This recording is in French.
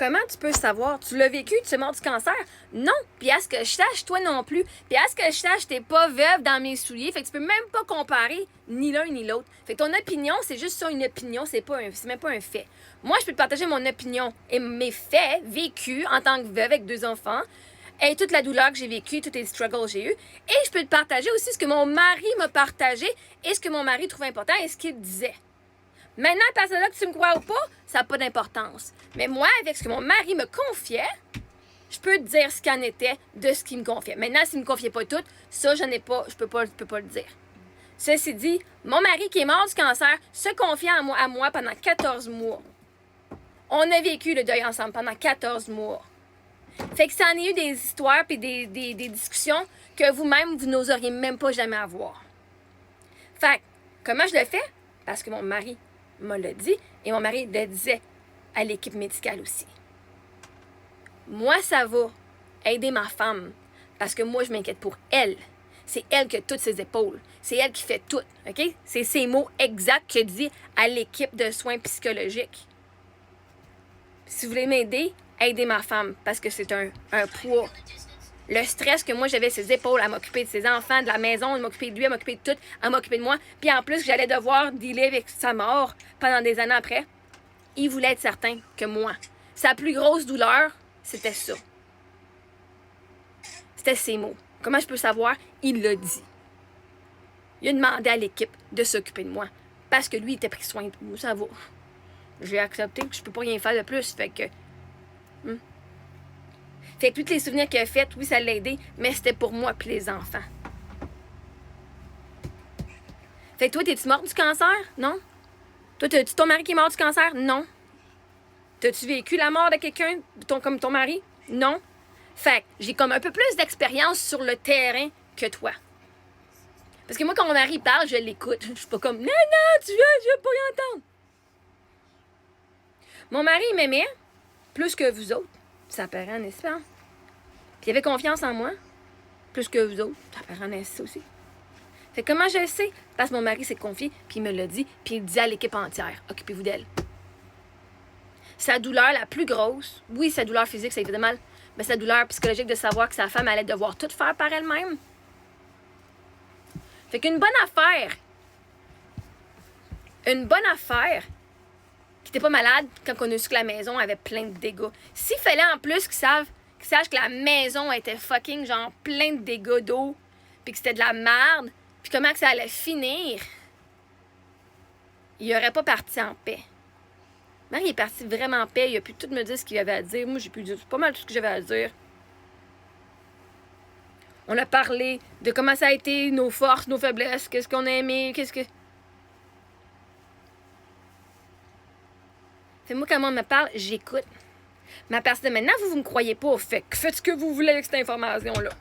comment tu peux savoir? Tu l'as vécu, tu es mort du cancer? Non. Puis à ce que je sache, toi non plus. Puis à ce que je sache, t'es pas veuve dans mes souliers. Fait que tu peux même pas comparer ni l'un ni l'autre. Fait que ton opinion, c'est juste ça, une opinion, c'est même pas un fait. Moi, je peux te partager mon opinion et mes faits vécus en tant que veuve avec 2 enfants. Et toute la douleur que j'ai vécue, tous les struggles que j'ai eus. Et je peux te partager aussi ce que mon mari m'a partagé et ce que mon mari trouvait important et ce qu'il disait. Maintenant, à partir de là, que tu me crois ou pas, ça n'a pas d'importance. Mais moi, avec ce que mon mari me confiait, je peux te dire ce qu'il en était de ce qu'il me confiait. Maintenant, s'il ne me confiait pas tout, ça, je peux pas le dire. Ceci dit, mon mari qui est mort du cancer se confiait à moi pendant 14 mois. On a vécu le deuil ensemble pendant 14 mois. Fait que ça en a eu des histoires et des discussions que vous-même, vous n'oseriez même pas jamais avoir. Fait que, comment je le fais? Parce que mon mari me l'a dit et mon mari le disait à l'équipe médicale aussi. Moi, ça va aider ma femme parce que moi, je m'inquiète pour elle. C'est elle qui a toutes ses épaules. C'est elle qui fait tout, OK? C'est ces mots exacts que dit à l'équipe de soins psychologiques. Si vous voulez m'aider, aidez ma femme parce que c'est un poids. Le stress que moi j'avais ses épaules à m'occuper de ses enfants, de la maison, à m'occuper de lui, à m'occuper de tout, à m'occuper de moi. Puis en plus, j'allais devoir dealer avec sa mort pendant des années après. Il voulait être certain que moi, sa plus grosse douleur, c'était ça. C'était ses mots. Comment je peux savoir? Il l'a dit. Il a demandé à l'équipe de s'occuper de moi parce que lui, il était pris soin de moi. Ça va. J'ai accepté que je peux pas rien faire de plus. Fait que... Fait que tous les souvenirs qu'il a faits, oui, ça l'a aidé, mais c'était pour moi et les enfants. Fait que toi, t'es-tu morte du cancer? Non. Toi, t'as-tu ton mari qui est mort du cancer? Non. T'as-tu vécu la mort de quelqu'un comme ton mari? Non. Fait que j'ai comme un peu plus d'expérience sur le terrain que toi. Parce que moi, quand mon mari parle, je l'écoute. Je suis pas comme, non, je veux pas y entendre. Mon mari, il m'aimait plus que vous autres. Ça paraît en espérant. Puis il avait confiance en moi, plus que vous autres. Ça paraît en espérant aussi. Fait que comment je le sais? Parce que mon mari s'est confié, puis il me l'a dit, puis il dit à l'équipe entière, occupez-vous d'elle. Sa douleur la plus grosse, oui, sa douleur physique, ça lui fait mal, mais sa douleur psychologique de savoir que sa femme allait devoir tout faire par elle-même. Fait qu'une bonne affaire, qui n'était pas malade quand on a su que la maison avait plein de dégâts. S'il fallait en plus qu'ils sachent que la maison était fucking genre plein de dégâts d'eau, puis que c'était de la merde, puis comment que ça allait finir, il aurait pas parti en paix. Marie est parti vraiment en paix, il a pu tout me dire ce qu'il avait à dire. Moi, j'ai pu dire pas mal tout ce que j'avais à dire. On a parlé de comment ça a été, nos forces, nos faiblesses, qu'est-ce qu'on a aimé, qu'est-ce que... Fait moi, quand on me parle, j'écoute. Mais à partir de maintenant, vous me croyez pas. Fait que faites ce que vous voulez avec cette information-là.